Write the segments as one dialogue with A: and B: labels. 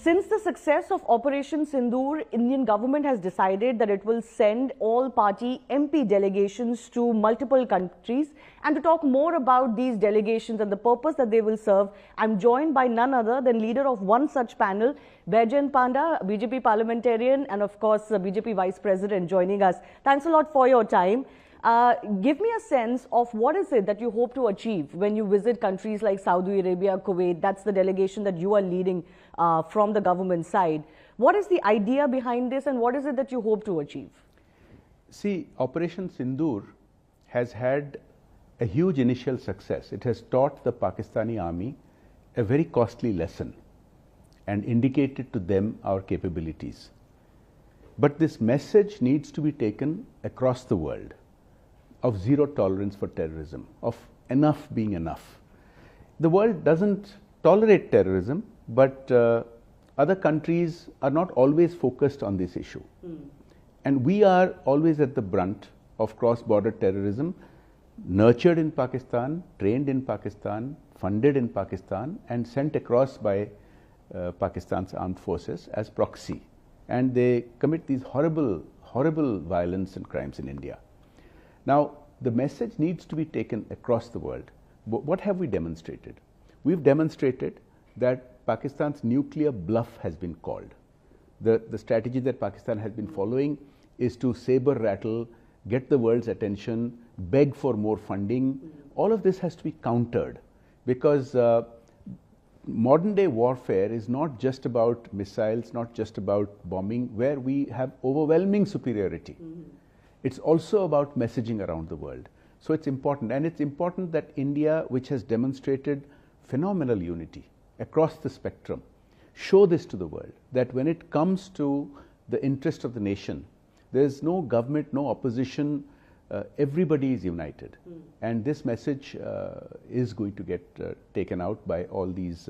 A: Since the success of Operation Sindoor, Indian government has decided that it will send all-party MP delegations to multiple countries. And to talk more about these delegations and the purpose that they will serve, I'm joined by none other than leader of one such panel, Jay Panda, BJP parliamentarian, and of course BJP Vice President joining us. Thanks a lot for your time. Give me a sense of what is it that you hope to achieve when you visit countries like Saudi Arabia, Kuwait. That's the delegation that you are leading from the government side. What is the idea behind this and what is it that you hope to achieve?
B: See, Operation Sindoor has had a huge initial success. It has taught the Pakistani army a very costly lesson and indicated to them our capabilities. But this message needs to be taken across the world, of zero tolerance for terrorism, of enough being enough. The world doesn't tolerate terrorism, but other countries are not always focused on this issue. And we are always at the brunt of cross-border terrorism, nurtured in Pakistan, trained in Pakistan, funded in Pakistan, and sent across by Pakistan's armed forces as proxy. And they commit these horrible, horrible violence and crimes in India. Now, the message needs to be taken across the world. What have we demonstrated? We've demonstrated that Pakistan's nuclear bluff has been called. The strategy that Pakistan has been following is to saber rattle, get the world's attention, beg for more funding. All of this has to be countered because modern day warfare is not just about missiles, not just about bombing, where we have overwhelming superiority. It's also about messaging around the world. So it's important, and it's important that India, which has demonstrated phenomenal unity across the spectrum, show this to the world, that when it comes to the interest of the nation, there's no government, no opposition, everybody is united. And this message is going to get taken out by all these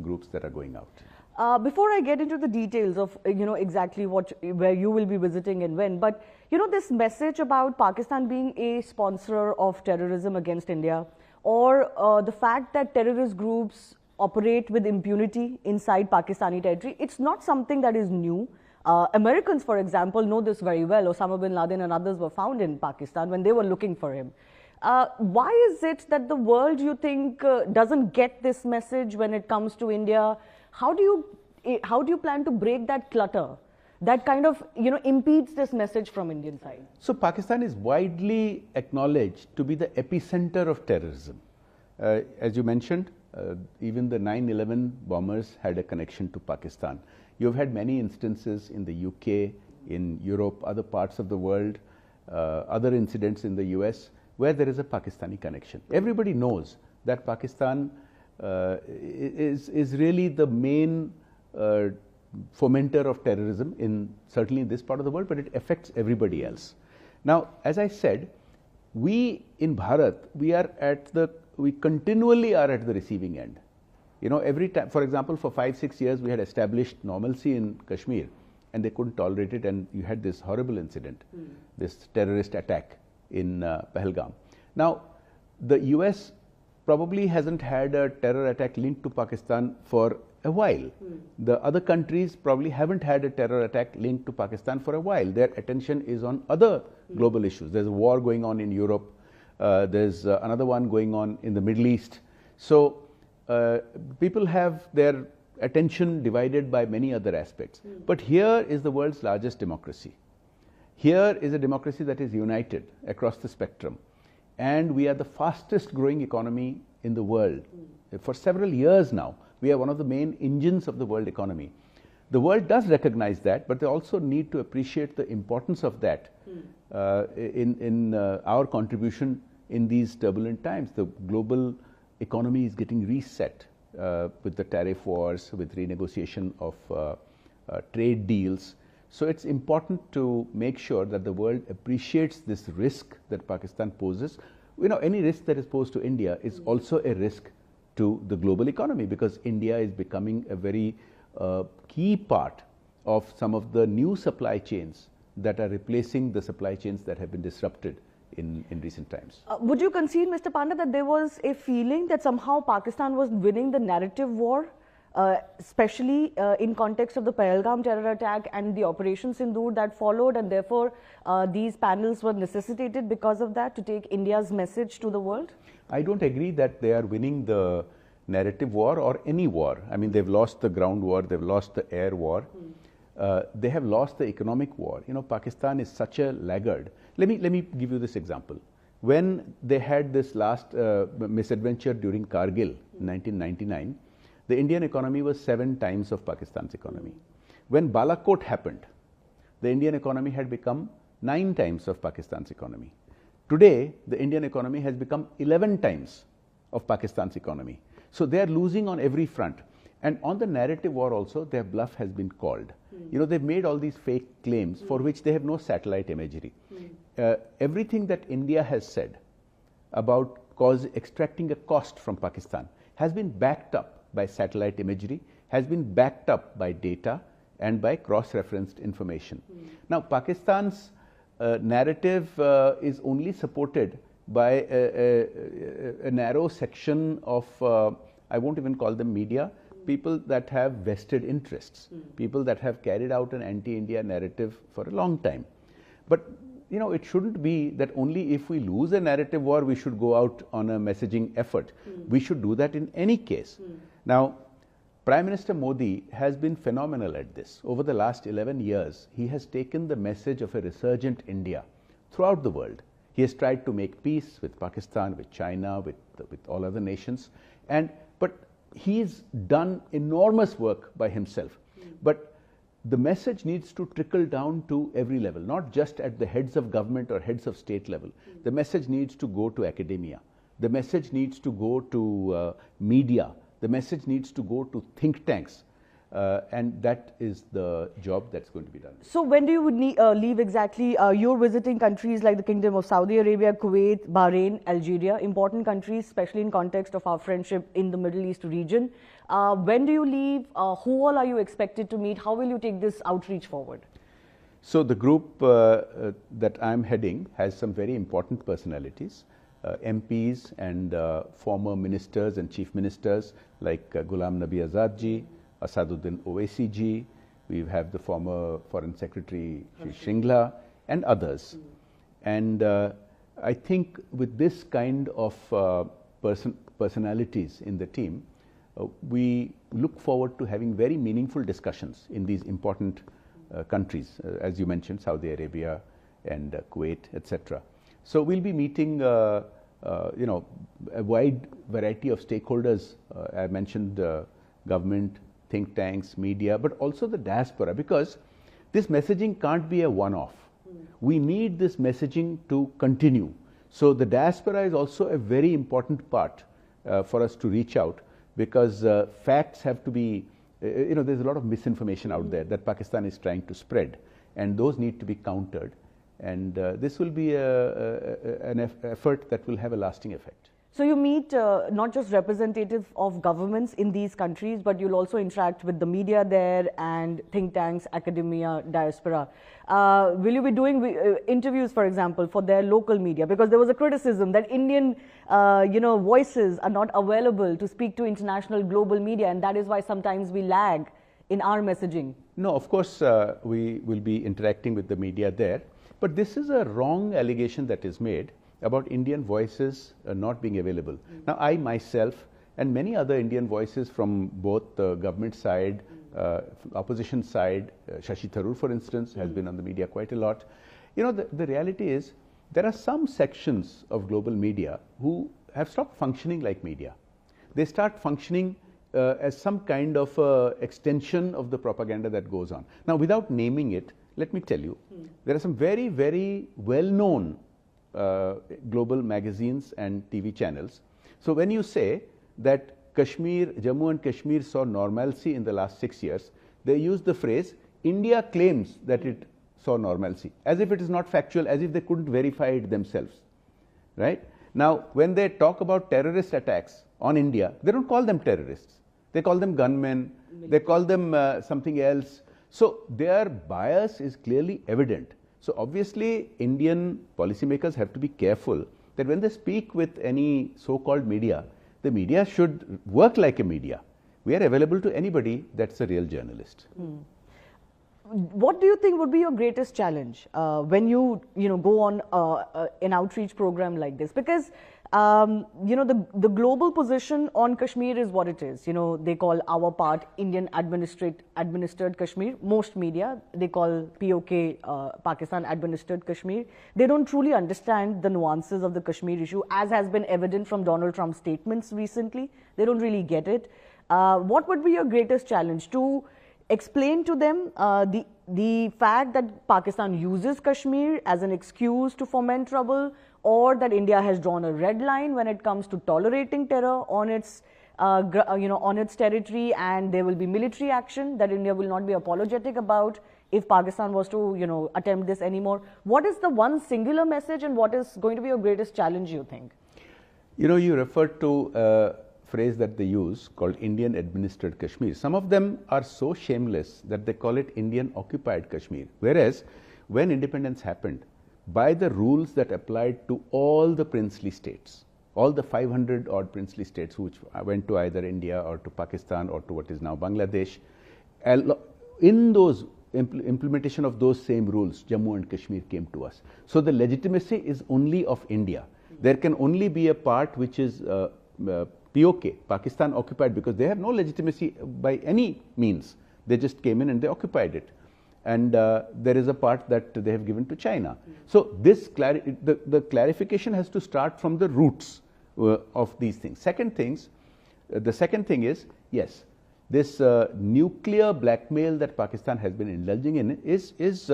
B: groups that are going out.
A: Before I get into the details of exactly where you will be visiting and when, but this message about Pakistan being a sponsor of terrorism against India, or the fact that terrorist groups operate with impunity inside Pakistani territory, it's not something that is new. Americans, for example, know this very well. Osama bin Laden and others were found in Pakistan when they were looking for him. Why is it that the world, you think, doesn't get this message when it comes to India? How do you plan to break that clutter that kind of impedes this message from Indian side?
B: So Pakistan is widely acknowledged to be the epicenter of terrorism. As you mentioned, even the 9/11 bombers had a connection to Pakistan. You've had many instances in the UK, in Europe, other parts of the world, other incidents in the US where there is a Pakistani connection. Everybody knows that Pakistan is really the main fomenter of terrorism certainly in this part of the world, but it affects everybody else. Now, as I said, we in Bharat, we continually are at the receiving end. Every time, for example, for 5-6 years, we had established normalcy in Kashmir, and they couldn't tolerate it, and you had this horrible incident, this terrorist attack in Pahalgam. Now, the US probably hasn't had a terror attack linked to Pakistan for a while. The other countries probably haven't had a terror attack linked to Pakistan for a while. Their attention is on other global issues. There's a war going on in Europe. There's another one going on in the Middle East. So people have their attention divided by many other aspects. But here is the world's largest democracy. Here is a democracy that is united across the spectrum. And we are the fastest growing economy in the world. For several years now, we are one of the main engines of the world economy. The world does recognize that, but they also need to appreciate the importance of that in our contribution in these turbulent times. The global economy is getting reset with the tariff wars, with renegotiation of trade deals. So it's important to make sure that the world appreciates this risk that Pakistan poses. Any risk that is posed to India is also a risk to the global economy, because India is becoming a very key part of some of the new supply chains that are replacing the supply chains that have been disrupted in recent times.
A: Would you concede, Mr. Panda, that there was a feeling that somehow Pakistan was winning the narrative war especially in context of the Pahalgam terror attack and the Operation Sindoor that followed, and therefore these panels were necessitated because of that to take India's message to the world?
B: I don't agree that they are winning the narrative war or any war. I mean, they've lost the ground war, they've lost the air war. They have lost the economic war. You know, Pakistan is such a laggard. Let me give you this example. When they had this last misadventure during Kargil in 1999, the Indian economy was 7 times of Pakistan's economy. When Balakot happened, the Indian economy had become 9 times of Pakistan's economy. Today, the Indian economy has become 11 times of Pakistan's economy. So they are losing on every front. And on the narrative war also, their bluff has been called. You know, they've made all these fake claims for which they have no satellite imagery. Everything that India has said about extracting a cost from Pakistan has been backed up by satellite imagery, has been backed up by data and by cross-referenced information. Now, Pakistan's narrative is only supported by a narrow section of, I won't even call them media, people that have vested interests, people that have carried out an anti-India narrative for a long time. But you know, it shouldn't be that only if we lose a narrative war, we should go out on a messaging effort. We should do that in any case. Now, Prime Minister Modi has been phenomenal at this. Over the last 11 years, he has taken the message of a resurgent India throughout the world. He has tried to make peace with Pakistan, with China, with all other nations. But he's done enormous work by himself. But the message needs to trickle down to every level, not just at the heads of government or heads of state level. The message needs to go to academia. The message needs to go to media. The message needs to go to think tanks. And that is the job that's going to be done.
A: So when do you leave exactly? You're visiting countries like the Kingdom of Saudi Arabia, Kuwait, Bahrain, Algeria, important countries, especially in context of our friendship in the Middle East region. When do you leave? Who all are you expected to meet? How will you take this outreach forward?
B: So the group that I'm heading has some very important personalities, MPs and former ministers and chief ministers like Ghulam Nabi Azad ji, Asaduddin Owaisi ji, we have the former Foreign Secretary Shringla and others. And I think with this kind of personalities in the team, we look forward to having very meaningful discussions in these important countries, as you mentioned, Saudi Arabia and Kuwait, etc. So we'll be meeting, you know, a wide variety of stakeholders. I mentioned government, think tanks, media, but also the diaspora, because this messaging can't be a one-off. We need this messaging to continue. So the diaspora is also a very important part for us to reach out, because facts have to be, you know, there's a lot of misinformation out there that Pakistan is trying to spread, and those need to be countered. And this will be an effort that will have a lasting effect.
A: So you meet not just representatives of governments in these countries, but you'll also interact with the media there and think tanks, academia, diaspora. Will you be doing interviews, for example, for their local media? Because there was a criticism that Indian, you know, voices are not available to speak to international global media, and that is why sometimes we lag in our messaging. No,
B: of course, we will be interacting with the media there. But this is a wrong allegation that is made about Indian voices not being available. Now, I myself and many other Indian voices from both the government side, opposition side, Shashi Tharoor, for instance, has been on the media quite a lot. You know, the reality is there are some sections of global media who have stopped functioning like media. They start functioning as some kind of extension of the propaganda that goes on. Now, without naming it, let me tell you, there are some very, very well-known global magazines and TV channels. So when you say that Jammu and Kashmir saw normalcy in the last 6 years, they use the phrase, India claims that it saw normalcy, as if it is not factual, as if they couldn't verify it themselves, right? Now, when they talk about terrorist attacks on India, they don't call them terrorists. They call them gunmen, they call them something else. So their bias is clearly evident. So obviously, Indian policymakers have to be careful that when they speak with any so-called media, the media should work like a media. We are available to anybody that's a real journalist.
A: What do you think would be your greatest challenge when you go on an outreach program like this? Because the global position on Kashmir is what it is. They call our part Indian administered Kashmir. Most media, they call POK Pakistan administered Kashmir. They don't truly understand the nuances of the Kashmir issue, as has been evident from Donald Trump's statements recently. They don't really get it. What would be your greatest challenge? To explain to them the fact that Pakistan uses Kashmir as an excuse to foment trouble, or that India has drawn a red line when it comes to tolerating terror on its on its territory, and there will be military action that India will not be apologetic about if Pakistan was to attempt this anymore. What is the one singular message, and what is going to be your greatest challenge, you think?
B: You referred to a phrase that they use called Indian administered Kashmir. Some of them are so shameless that they call it Indian occupied Kashmir, whereas when independence happened, by the rules that applied to all the princely states, all the 500 odd princely states which went to either India or to Pakistan or to what is now Bangladesh, in those implementation of those same rules, Jammu and Kashmir came to us. So the legitimacy is only of India. There can only be a part which is POK, Pakistan occupied, because they have no legitimacy by any means. They just came in and they occupied it. And there is a part that they have given to China. So this the clarification has to start from the roots of these things. The second thing is, yes, this nuclear blackmail that Pakistan has been indulging in is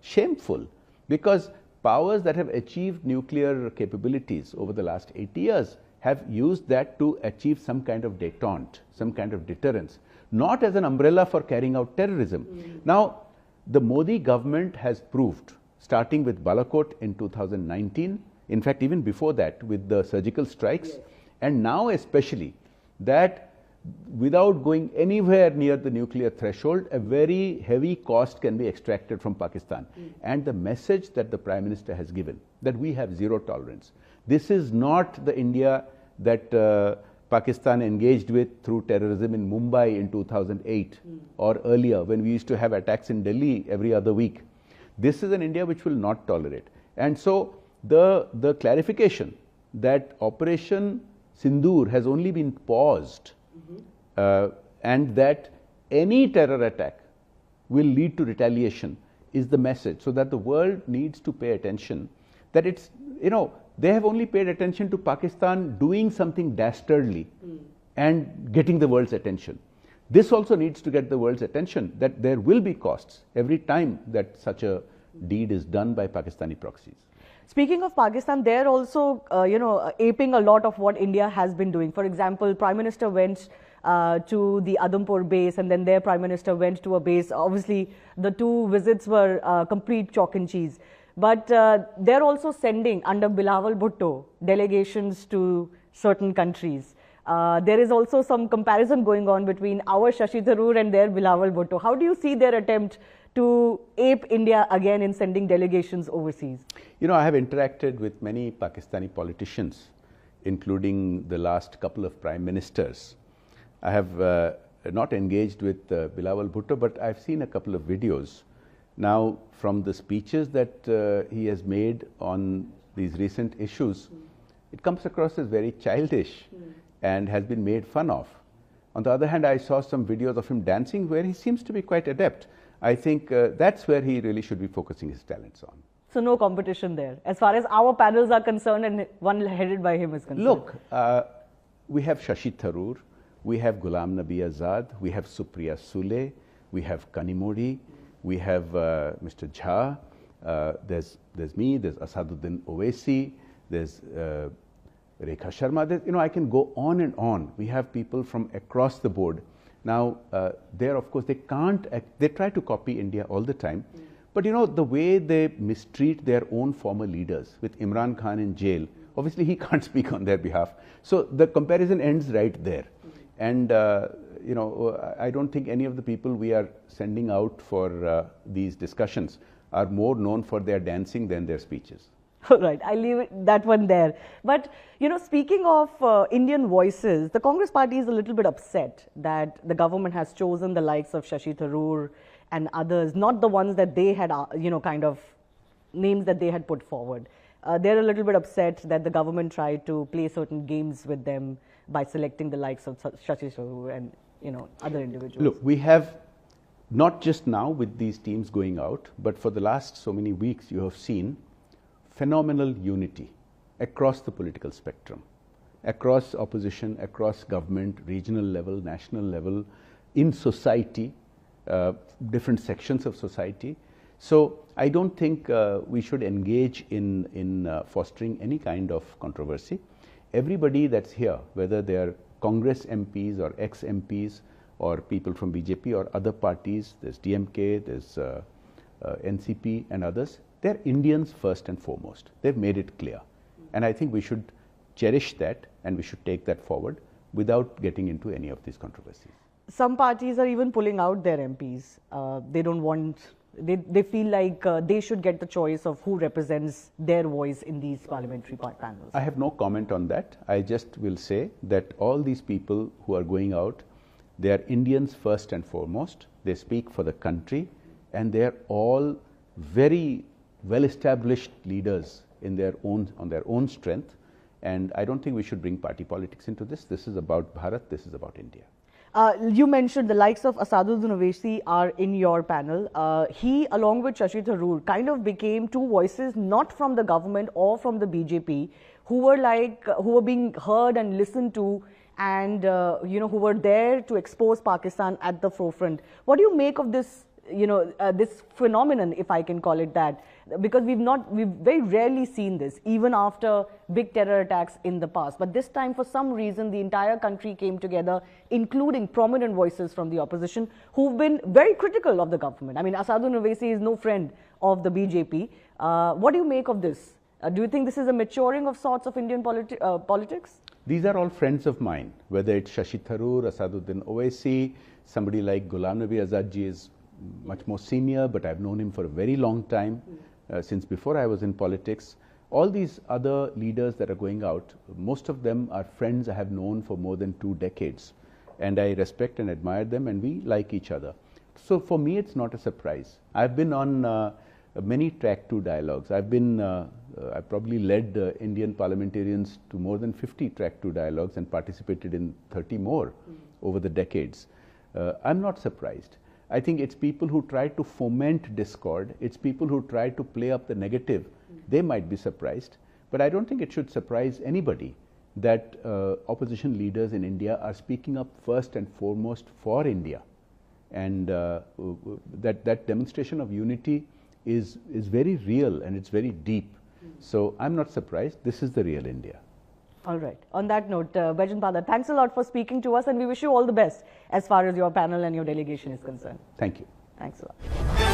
B: shameful, because powers that have achieved nuclear capabilities over the last 80 years have used that to achieve some kind of détente, some kind of deterrence, not as an umbrella for carrying out terrorism. Now, the Modi government has proved, starting with Balakot in 2019, in fact even before that with the surgical strikes, and now especially, that without going anywhere near the nuclear threshold, a very heavy cost can be extracted from Pakistan. And the message that the Prime Minister has given, that we have zero tolerance. This is not the India that Pakistan engaged with through terrorism in Mumbai in 2008 or earlier, when we used to have attacks in Delhi every other week. This is an India which will not tolerate. And so the clarification that Operation Sindoor has only been paused, and that any terror attack will lead to retaliation, is the message, so that the world needs to pay attention. That it's, they have only paid attention to Pakistan doing something dastardly and getting the world's attention. This also needs to get the world's attention, that there will be costs every time that such a deed is done by Pakistani proxies.
A: Speaking of Pakistan, they're also, aping a lot of what India has been doing. For example, Prime Minister went to the Adampur base, and then their Prime Minister went to a base. Obviously, the two visits were complete chalk and cheese. But they're also sending, under Bilawal Bhutto, delegations to certain countries. There is also some comparison going on between our Shashi Tharoor and their Bilawal Bhutto. How do you see their attempt to ape India again in sending delegations overseas?
B: I have interacted with many Pakistani politicians, including the last couple of prime ministers. I have not engaged with Bilawal Bhutto, but I've seen a couple of videos. Now, from the speeches that he has made on these recent issues, it comes across as very childish and has been made fun of. On the other hand, I saw some videos of him dancing where he seems to be quite adept. I think that's where he really should be focusing his talents on.
A: So no competition there, as far as our panels are concerned and one headed by him is concerned.
B: Look, we have Shashi Tharoor, we have Ghulam Nabi Azad, we have Supriya Sule, we have Kanimodi, we have Mr. Jha, there's me, there's Asaduddin Owaisi, there's Rekha Sharma. I can go on and on. We have people from across the board. Now, there, of course, they try to copy India all the time. But, the way they mistreat their own former leaders, with Imran Khan in jail, obviously he can't speak on their behalf. So the comparison ends right there. And, I don't think any of the people we are sending out for these discussions are more known for their dancing than their speeches.
A: All right, I'll leave that one there. But, speaking of Indian voices, the Congress party is a little bit upset that the government has chosen the likes of Shashi Tharoor and others, not the ones that they had, kind of names that they had put forward. They're a little bit upset that the government tried to play certain games with them by selecting the likes of Shashi Tharoor and, other individuals.
B: Look, we have, not just now with these teams going out, but for the last so many weeks, you have seen phenomenal unity across the political spectrum, across opposition, across government, regional level, national level, in society, different sections of society. So I don't think we should engage in fostering any kind of controversy. Everybody that's here, whether they are Congress MPs or ex-MPs or people from BJP or other parties, there's DMK, there's NCP and others, they're Indians first and foremost. They've made it clear. And I think we should cherish that and we should take that forward without getting into any of these controversies.
A: Some parties are even pulling out their MPs. They don't want, they feel like they should get the choice of who represents their voice in these parliamentary panels.
B: I have no comment on that. I just will say that all these people who are going out, they are Indians first and foremost. They speak for the country and they are all very well-established leaders in on their own strength, and I don't think we should bring party politics into this. This is about Bharat, this is about India.
A: You mentioned the likes of Asaduddin Owaisi are in your panel. He, along with Shashi Tharoor, kind of became two voices, not from the government or from the BJP, who were being heard and listened to, and who were there to expose Pakistan at the forefront. What do you make of this? This phenomenon, if I can call it that, because we've very rarely seen this, even after big terror attacks in the past. But this time, for some reason, the entire country came together, including prominent voices from the opposition, who've been very critical of the government. I mean, Asaduddin Owaisi is no friend of the BJP. What do you make of this? Do you think this is a maturing of sorts of Indian politics?
B: These are all friends of mine, whether it's Shashi Tharoor, Asaduddin Owaisi, somebody like Ghulam Nabi Azad ji is much more senior, but I've known him for a very long time, since before I was in politics. All these other leaders that are going out, most of them are friends I have known for more than 2 decades. And I respect and admire them, and we like each other. So for me, it's not a surprise. I've been on many track 2 dialogues. I probably led Indian parliamentarians to more than 50 track 2 dialogues and participated in 30 more over the decades. I'm not surprised. I think it's people who try to foment discord, it's people who try to play up the negative. They might be surprised, but I don't think it should surprise anybody that opposition leaders in India are speaking up first and foremost for India. And that demonstration of unity is very real and it's very deep. So I'm not surprised. This is the real India.
A: All right. On that note, Jay Panda, thanks a lot for speaking to us, and we wish you all the best as far as your panel and your delegation is concerned.
B: Thank you.
A: Thanks a lot.